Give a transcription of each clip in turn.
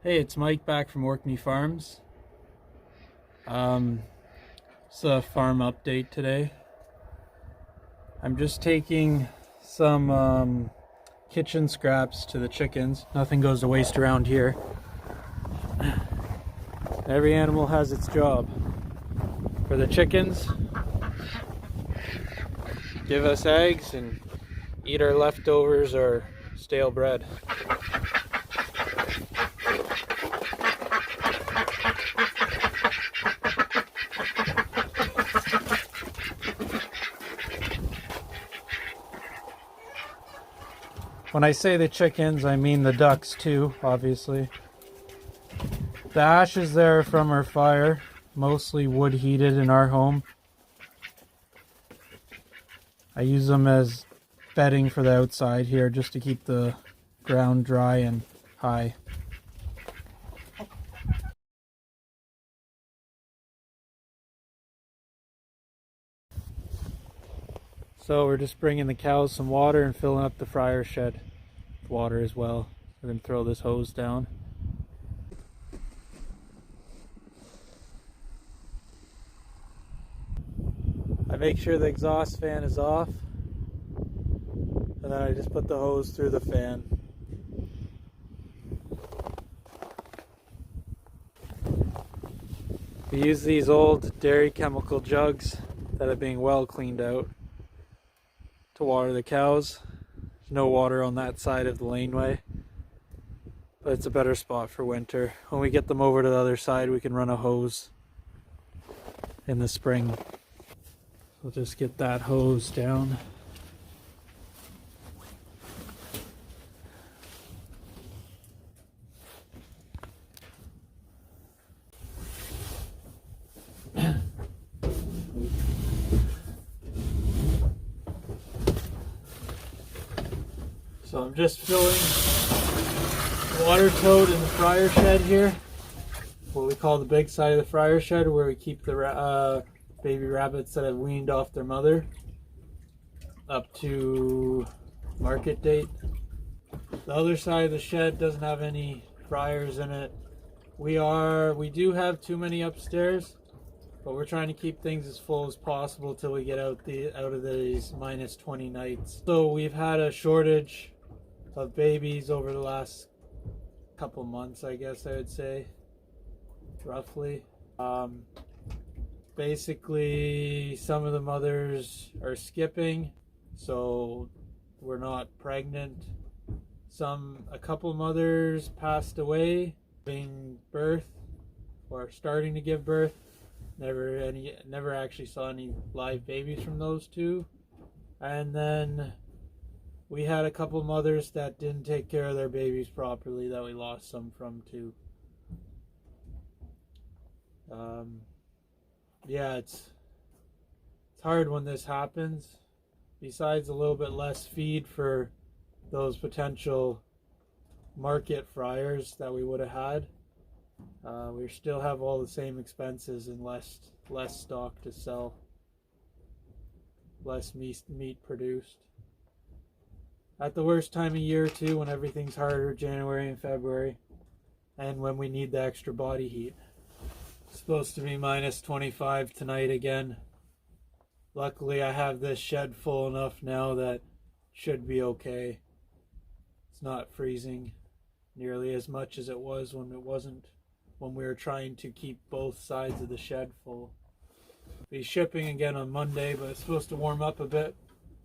Hey, it's Mike back from Orkney Farms. It's a farm update today. I'm just taking some kitchen scraps to the chickens. Nothing goes to waste around here. Every animal has its job. For the chickens, give us eggs and eat our leftovers or stale bread. When I say the chickens, I mean the ducks too, obviously. The ashes there are from our fire, mostly wood heated in our home. I use them as bedding for the outside here just to keep the ground dry and high. So we're just bringing the cows some water and filling up the fryer shed with water as well. We're going to throw this hose down. I make sure the exhaust fan is off, and then I just put the hose through the fan. We use these old dairy chemical jugs that are being well cleaned out to water the cows. There's no water on that side of the laneway, but it's a better spot for winter. When we get them over to the other side, we can run a hose in the spring. So just get that hose down. So I'm just filling water toad in the fryer shed here, what we call the big side of the fryer shed, where we keep the baby rabbits that have weaned off their mother up to market date. The other side of the shed doesn't have any fryers in it. We do have too many upstairs, but we're trying to keep things as full as possible till we get out of these -20 nights. So we've had a shortage of babies over the last couple months, I guess I would say, roughly. Basically, some of the mothers are skipping, so we're not pregnant. A couple mothers passed away giving birth or starting to give birth. Never actually saw any live babies from those two. And then we had a couple mothers that didn't take care of their babies properly that we lost some from too. Yeah, it's hard when this happens. Besides a little bit less feed for those potential market fryers that we would have had, we still have all the same expenses and less stock to sell, less meat produced. At the worst time of year too, when everything's harder, January and February, and when we need the extra body heat. It's supposed to be -25 tonight again. Luckily I have this shed full enough now that it should be okay. It's not freezing nearly as much as it was when we were trying to keep both sides of the shed full. Be shipping again on Monday, but it's supposed to warm up a bit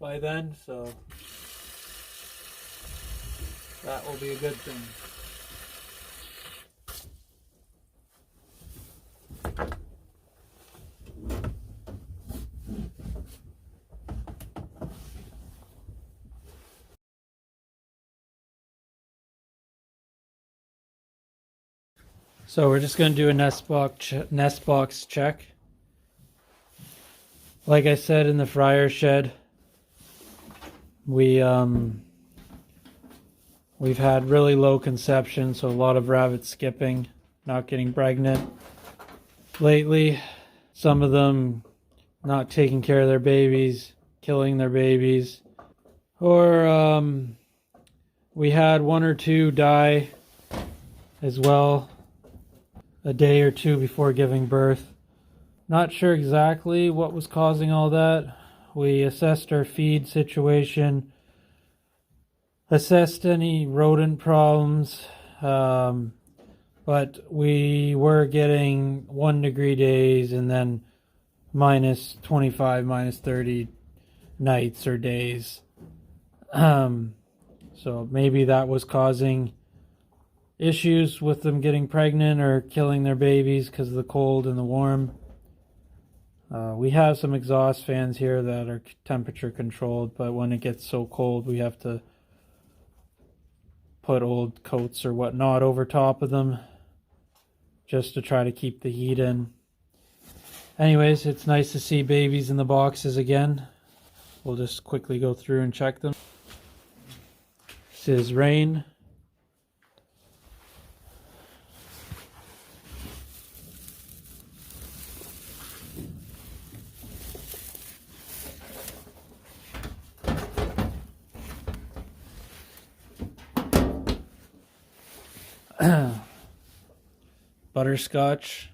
by then, so that will be a good thing. So we're just going to do a nest box check. Like I said, in the fryer shed, we've had really low conception, so a lot of rabbits skipping, not getting pregnant lately. Some of them not taking care of their babies, killing their babies. Or we had one or two die as well a day or two before giving birth. Not sure exactly what was causing all that. We assessed our feed situation, assessed any rodent problems, but we were getting 1 degree days and then minus 25, minus 30 nights or days. So maybe that was causing issues with them getting pregnant or killing their babies because of the cold and the warm. We have some exhaust fans here that are temperature controlled, but when it gets so cold we have to put old coats or whatnot over top of them just to try to keep the heat in. Anyways, it's nice to see babies in the boxes again. We'll just quickly go through and check them. This is Rain. Butterscotch.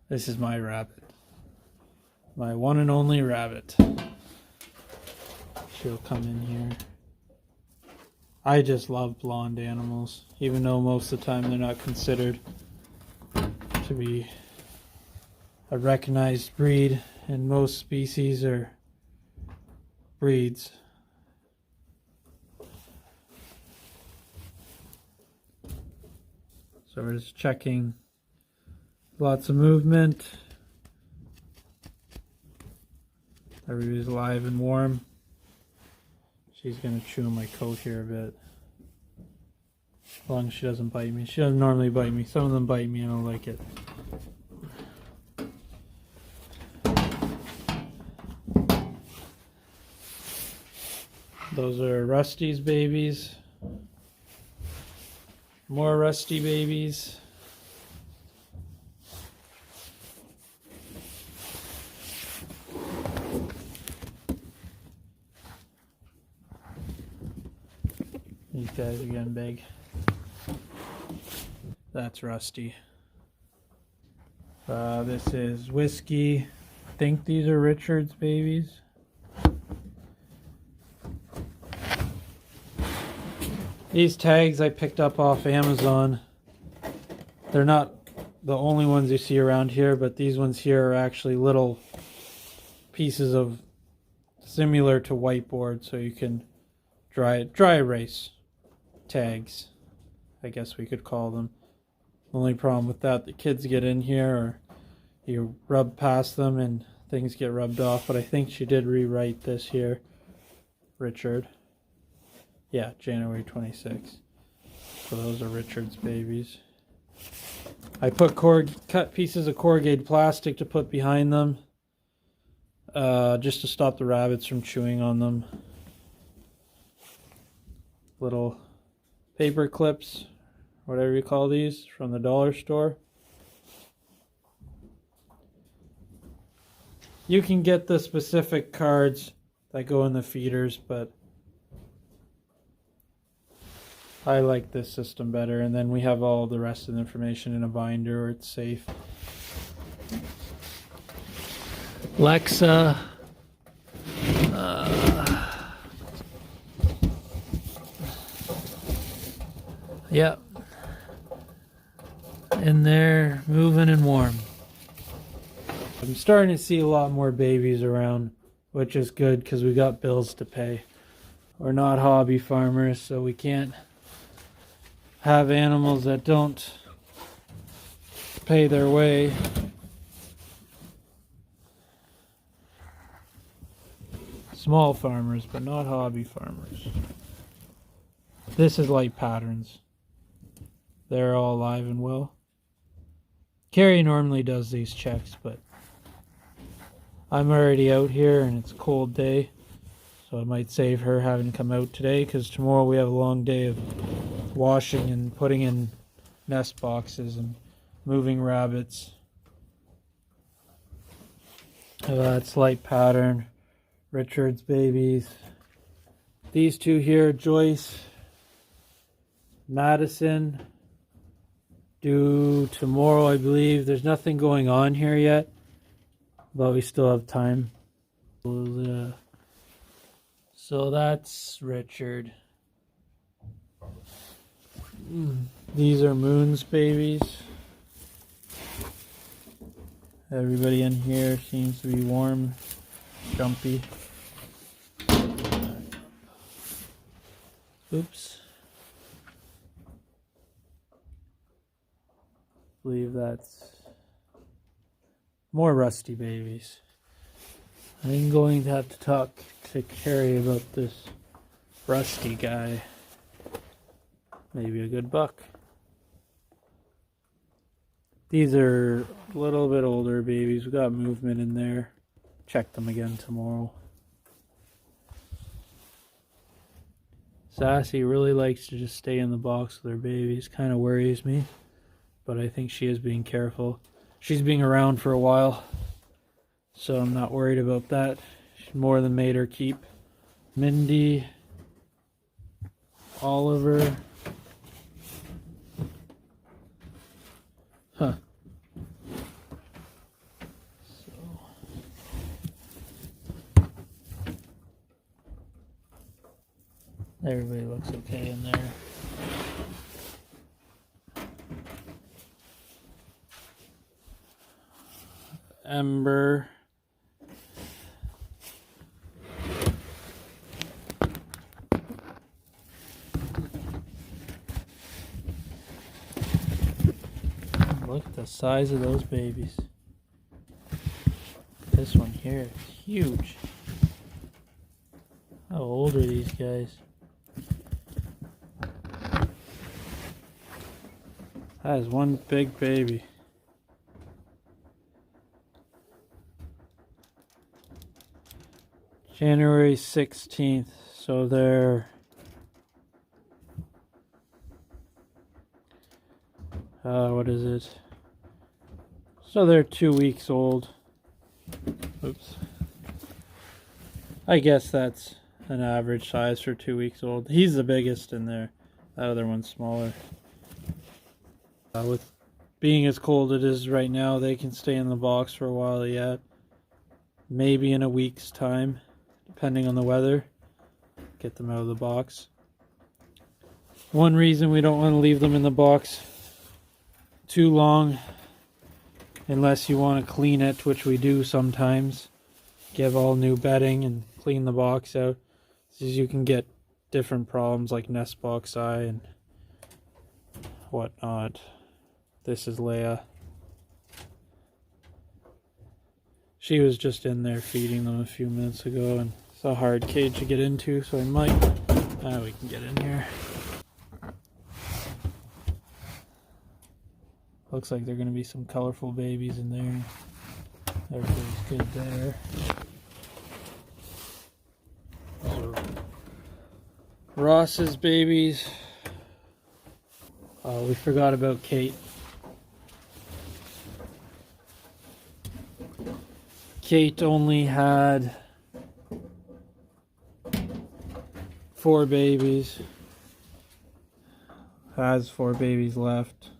This is my rabbit. My one and only rabbit. She'll come in here. I just love blonde animals, even though most of the time they're not considered to be a recognized breed, and most species are breeds. So we're just checking. Lots of movement. Everybody's alive and warm. She's gonna chew on my coat here a bit. As long as she doesn't bite me. She doesn't normally bite me. Some of them bite me and I don't like it. Those are Rusty's babies. More Rusty babies. These guys are getting big. That's Rusty. This is Whiskey. I think these are Richard's babies. These tags I picked up off Amazon. They're not the only ones you see around here, but these ones here are actually little pieces of similar to whiteboard, so you can dry erase tags, I guess we could call them. The only problem with that, the kids get in here or you rub past them and things get rubbed off, but I think she did rewrite this here. Richard. Yeah, January 26th. So those are Richard's babies. I put cut pieces of corrugated plastic to put behind them, just to stop the rabbits from chewing on them. Little paper clips, whatever you call these, from the dollar store. You can get the specific cards that go in the feeders, but I like this system better. And then we have all the rest of the information in a binder where it's safe. Lexa. Yep. And they're moving and warm. I'm starting to see a lot more babies around, which is good because we got bills to pay. We're not hobby farmers, so we can't have animals that don't pay their way. Small farmers, but not hobby farmers. This is Light Patterns. They're all alive and well. Carrie normally does these checks, but I'm already out here and it's a cold day, so I might save her having to come out today because tomorrow we have a long day of washing and putting in nest boxes and moving rabbits. That's Light Pattern, Richard's babies. These two here, Joyce, Madison, due tomorrow, I believe. There's nothing going on here yet, but we still have time. So that's Richard. These are Moon's babies. Everybody in here seems to be warm, jumpy. Oops. I believe that's more Rusty babies. I'm going to have to talk to Carrie about this Rusty guy. Maybe a good buck. These are a little bit older babies. We got movement in there. Check them again tomorrow. Sassy really likes to just stay in the box with her babies. Kind of worries me, but I think she is being careful. She's been around for a while, so I'm not worried about that. She's more than made her keep. Mindy, Oliver. Huh. Everybody looks okay in there. Ember. Look at the size of those babies. This one here is huge. How old are these guys? That is one big baby. January 16th, so they're what is it? So they're 2 weeks old. Oops. I guess that's an average size for 2 weeks old. He's the biggest in there. That other one's smaller. With being as cold it is right now, they can stay in the box for a while yet. Maybe in a week's time, depending on the weather. Get them out of the box. One reason we don't want to leave them in the box too long, unless you want to clean it, which we do sometimes. Give all new bedding and clean the box out. So you can get different problems like nestbox eye and whatnot. This is Leia. She was just in there feeding them a few minutes ago, and it's a hard cage to get into, so I might... we can get in here. Looks like there are going to be some colorful babies in there. Everybody's good there. So, Ross's babies. Oh, we forgot about Kate. Kate only had 4 babies. Has 4 babies left.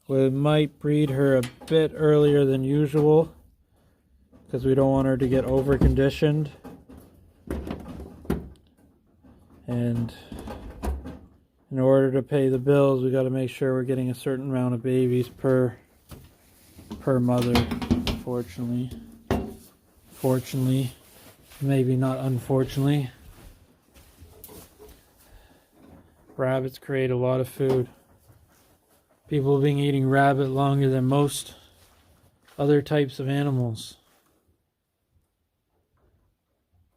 We might breed her a bit earlier than usual because we don't want her to get over conditioned. And in order to pay the bills, we got to make sure we're getting a certain amount of babies per mother, fortunately. Fortunately, maybe not unfortunately. Rabbits create a lot of food. People have been eating rabbit longer than most other types of animals.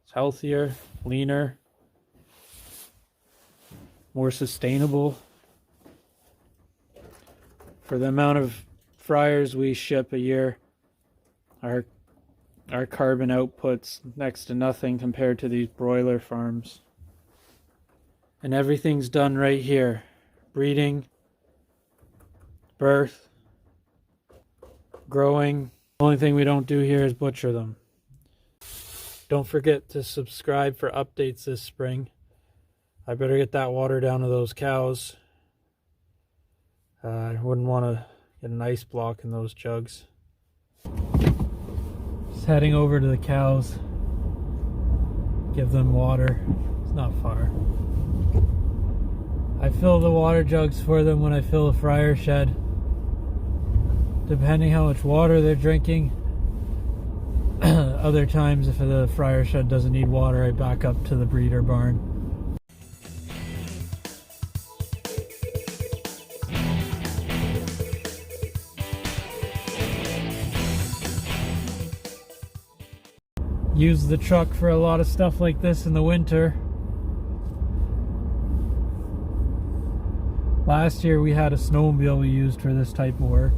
It's healthier, leaner, more sustainable. For the amount of fryers we ship a year, our carbon output's next to nothing compared to these broiler farms. And everything's done right here. Breeding, birth, growing. The only thing we don't do here is butcher them. Don't forget to subscribe for updates this spring. I better get that water down to those cows. I wouldn't want to get an ice block in those jugs. Just heading over to the cows. Give them water. It's not far. I fill the water jugs for them when I fill the fryer shed. Depending how much water they're drinking. Other times, if the fryer shed doesn't need water, I back up to the breeder barn. Use the truck for a lot of stuff like this in the winter. Last year we had a snowmobile we used for this type of work.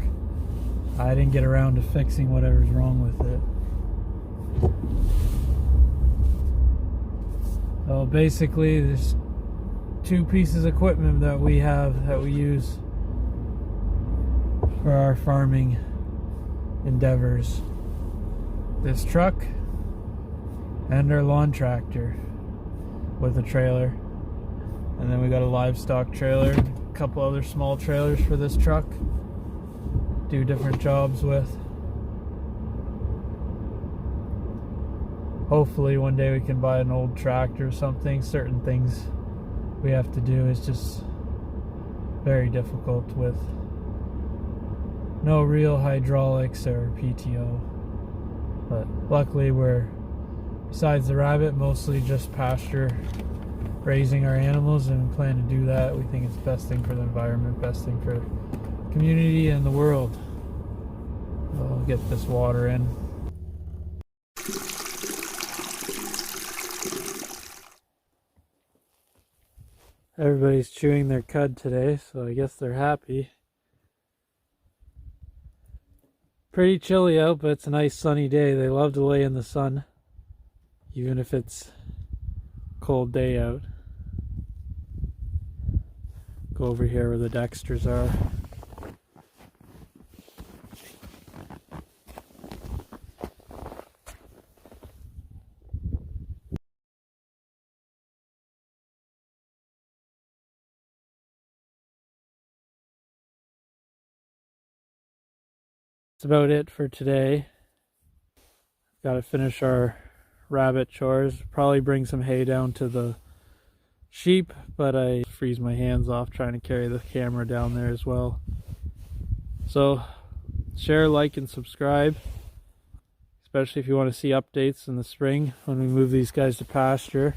I didn't get around to fixing whatever's wrong with it. So basically there's two pieces of equipment that we have that we use for our farming endeavors. This truck and our lawn tractor with a trailer. And then we got a livestock trailer, a couple other small trailers for this truck. Do different jobs with. Hopefully one day we can buy an old tractor or something. Certain things we have to do is just very difficult with no real hydraulics or PTO. But luckily we're, besides the rabbit, mostly just pasture raising our animals, and we plan to do that. We think it's the best thing for the environment, best thing for the community and the world. I'll get this water in. Everybody's chewing their cud today, so I guess they're happy. Pretty chilly out, but it's a nice sunny day. They love to lay in the sun, even if it's a cold day out. Go over here where the Dexters are. That's about it for today. Got to finish our rabbit chores. Probably bring some hay down to the sheep, but I freeze my hands off trying to carry the camera down there as well. So share, like, and subscribe, especially if you want to see updates in the spring when we move these guys to pasture.